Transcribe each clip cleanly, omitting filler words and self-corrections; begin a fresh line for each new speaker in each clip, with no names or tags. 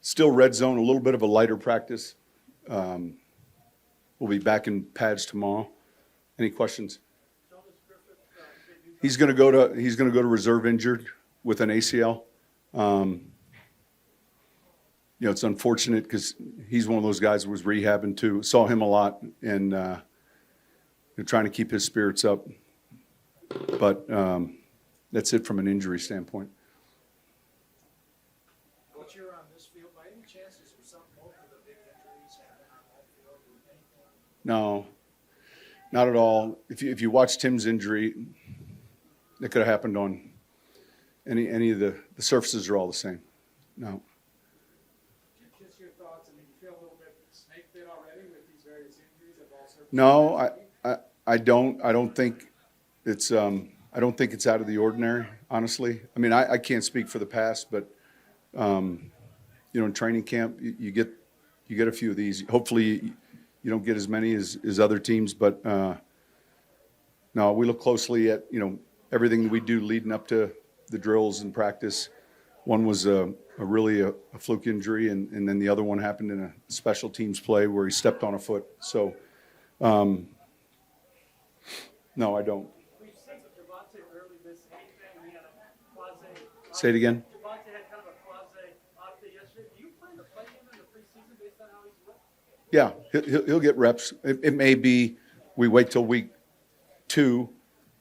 Still red zone, a little bit of a lighter practice. We'll be back in pads tomorrow. Any questions? He's going to go to reserve injured with an ACL. It's unfortunate because he's one of those guys who was rehabbing too. Saw him a lot and trying to keep his spirits up. But that's it from an injury standpoint.
What's your on this field? By any chance, is there something more for the big injuries happening on that field or anything?
No, not at all. If you watch Tim's injury, it could have happened on any of the surfaces are all the same. No.
Just your thoughts. I mean, you feel a little bit snake bit already with these various injuries of all sorts.
No, I don't. I don't think it's out of the ordinary, honestly. I mean, I can't speak for the past, but in training camp, you get a few of these. Hopefully, you don't get as many as other teams, but no, we look closely at everything that we do leading up to the drills and practice. One was really a fluke injury, and then the other one happened in a special teams play where he stepped on a foot. So, no, I don't. Say it again.
Devontae had kind of a quasi-off day yesterday. Do you plan to play him in the preseason based on how he's looked?
Yeah, he'll get reps. It may be we wait till week 2.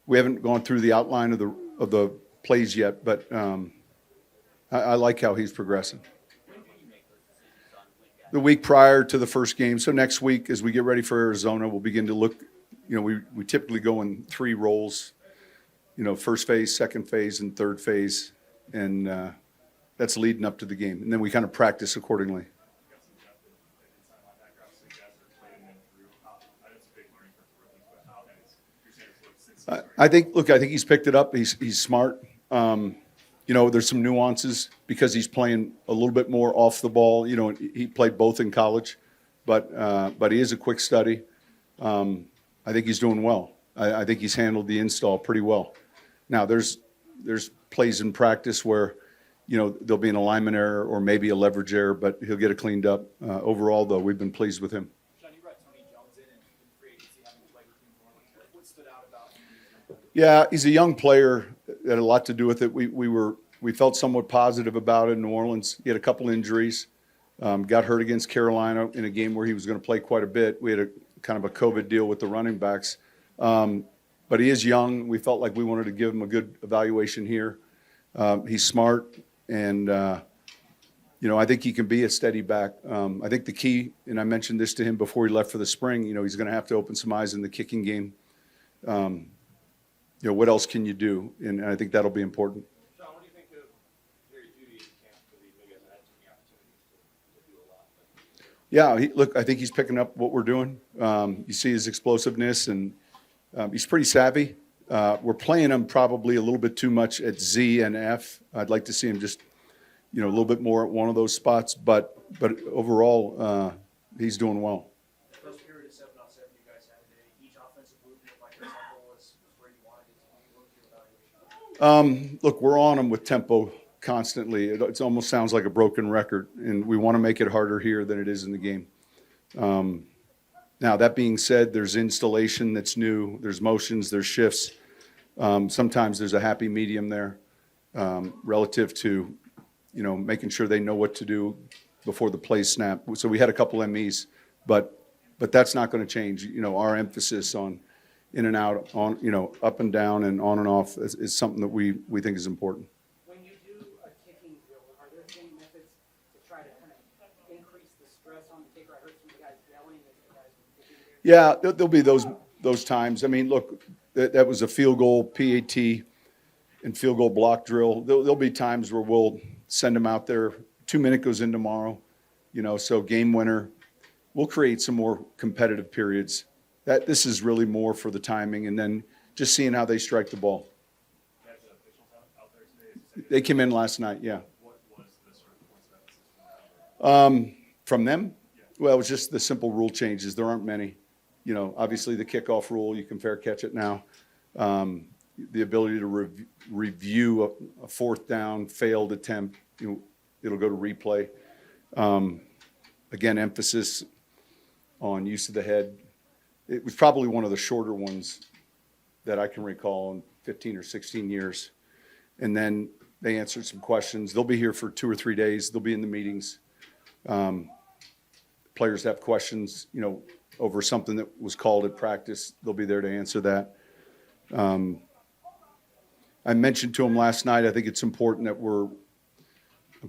We haven't gone through the outline of the plays yet, but I like how he's progressing.
When do you make those decisions on week?
The week prior to the first game. So next week, as we get ready for Arizona, we'll begin to look. We typically go in 3 roles. First phase, second phase, and third phase, and that's leading up to the game. And then we kind of practice accordingly. I think he's picked it up. He's smart. There's some nuances because he's playing a little bit more off the ball. He played both in college, but he is a quick study. I think he's doing well. I think he's handled the install pretty well. Now there's plays in practice where there'll be an alignment error or maybe a leverage error, but he'll get it cleaned up. Overall, though, we've been pleased with him.
Sean, you brought Tony Jones in and free agency having played with New Orleans. What stood out about him?
Yeah, he's a young player. It had a lot to do with it. We felt somewhat positive about it in New Orleans. He had a couple injuries. Got hurt against Carolina in a game where he was going to play quite a bit. We had a kind of a COVID deal with the running backs. But he is young. We felt like we wanted to give him a good evaluation here. He's smart, and I think he can be a steady back. I think the key, and I mentioned this to him before he left for the spring, he's going to have to open some eyes in the kicking game. What else can you do? And I think that'll be important.
Sean, what do you think of Jerry Jeudy in camp? Because he maybe hasn't had too many opportunities to do a lot.
Yeah, I think he's picking up what we're doing. You see his explosiveness, and he's pretty savvy. We're playing him probably a little bit too much at Z and F. I'd like to see him just, a little bit more at one of those spots. But overall, he's doing well.
First period of 7-on-7 you guys had today. Each offensive movement like the tempo was where you wanted it to be. What was your evaluation?
Look, we're on him with tempo constantly. It almost sounds like a broken record, and we want to make it harder here than it is in the game. Now, that being said, there's installation that's new. There's motions, there's shifts. Sometimes there's a happy medium there relative to, making sure they know what to do before the plays snap. So we had a couple MEs, but that's not going to change. Our emphasis on in and out, on up and down and on and off is something that we think is important.
When you do a kicking drill, are there any methods to try to kind of increase the stress on the kicker? I heard some guys yelling as the guys were kicking there.
Yeah, there'll be those times. I mean, look, that was a field goal PAT and field goal block drill. There'll be times where we'll send them out there. 2-minute goes in tomorrow, so game winner. We'll create some more competitive periods. This is really more for the timing and then just seeing how they strike the ball. They came in last night, yeah.
What was the sort of points of emphasis
From them? Well, it was just the simple rule changes. There aren't many. Obviously the kickoff rule, you can fair catch it now. The ability to review a fourth down failed attempt, it'll go to replay. Again, emphasis on use of the head. It was probably one of the shorter ones that I can recall in 15 or 16 years. And then they answered some questions. They'll be here for 2 or 3 days. They'll be in the meetings. Players have questions, over something that was called at practice. They'll be there to answer that. I mentioned to them last night, I think it's important that I'm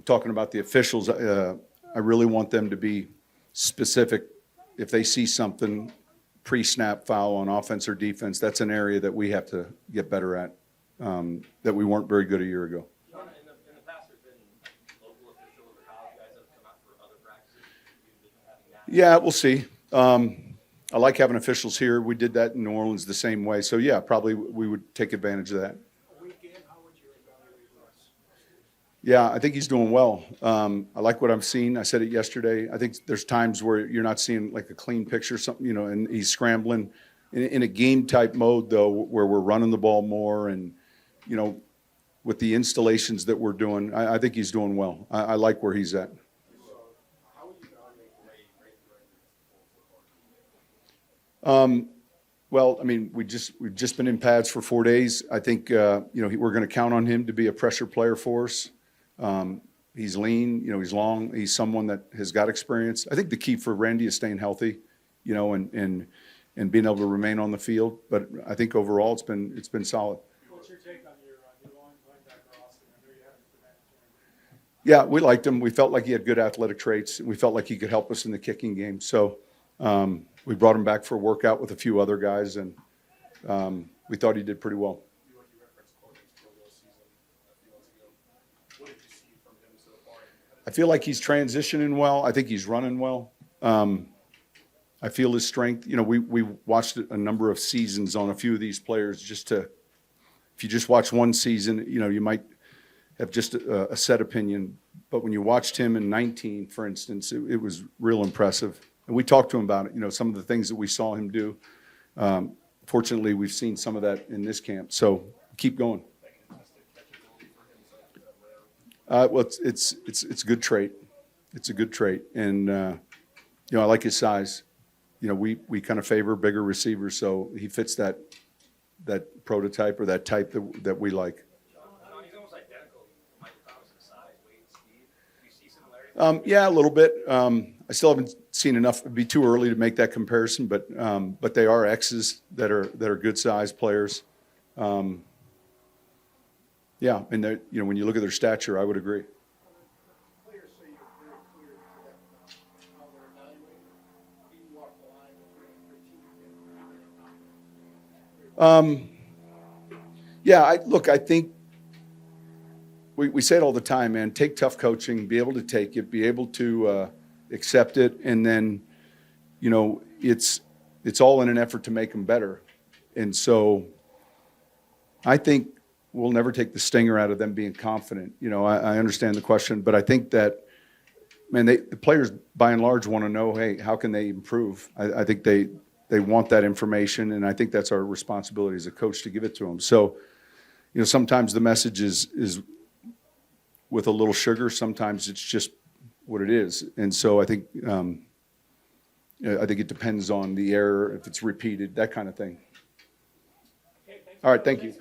talking about the officials. I really want them to be specific. If they see something pre-snap foul on offense or defense, that's an area that we have to get better at, that we weren't very good a year ago.
In the past, there's been local officials or college guys that have come out for other practices. You've been having that.
Yeah, we'll see. I like having officials here. We did that in New Orleans the same way. So, yeah, probably we would take advantage of that.
A week in, how would you evaluate Russ?
Yeah, I think he's doing well. I like what I'm seeing. I said it yesterday. I think there's times where you're not seeing like a clean picture, something, and he's scrambling. In a game-type mode, though, where we're running the ball more and, with the installations that we're doing, I think he's doing well. I like where he's at.
So, how would you evaluate the way he played the regular
Well, I mean, we've just been in pads for 4 days. I think, we're going to count on him to be a pressure player for us. He's lean, he's long. He's someone that has got experience. I think the key for Randy is staying healthy, and being able to remain on the field. But I think overall it's been solid.
What's your take on your linebacker Austin? I know you haven't been at him.
Yeah, we liked him. We felt like he had good athletic traits. We felt like he could help us in the kicking game. So we brought him back for a workout with a few other guys, and we thought he did pretty well.
You referenced Coach season a few months ago. What did you see from him so far?
I feel like he's transitioning well. I think he's running well. I feel his strength. We watched a number of seasons on a few of these players if you just watch one season, you might have just a set opinion. But when you watched him in 19, for instance, it was real impressive. And we talked to him about it, some of the things that we saw him do. Fortunately, we've seen some of that in this camp. So keep going. Well, it's a good trait. It's a good trait. And, I like his size. We kind of favor bigger receivers, so he fits that prototype or that type that we like.
He's almost identical to Michael Thomas in size, weight, speed. Do you see similarities?
Yeah, a little bit. I still haven't seen enough. It'd be too early to make that comparison, but they are X's that are good sized players. Yeah, and when you look at their stature, I would agree.
Players say you're very clear to them how they're evaluating. You walk the line with your team.
Yeah, I think we say it all the time, man. Take tough coaching, be able to take it, be able to accept it, and then, it's all in an effort to make them better. And so I think we'll never take the stinger out of them being confident. I understand the question, but I think that, man, the players by and large want to know, hey, how can they improve? I think they want that information, and I think that's our responsibility as a coach to give it to them. So, sometimes the message is with a little sugar. Sometimes it's just what it is. And so I think it depends on the error, if it's repeated, that kind of thing. All right, thank you.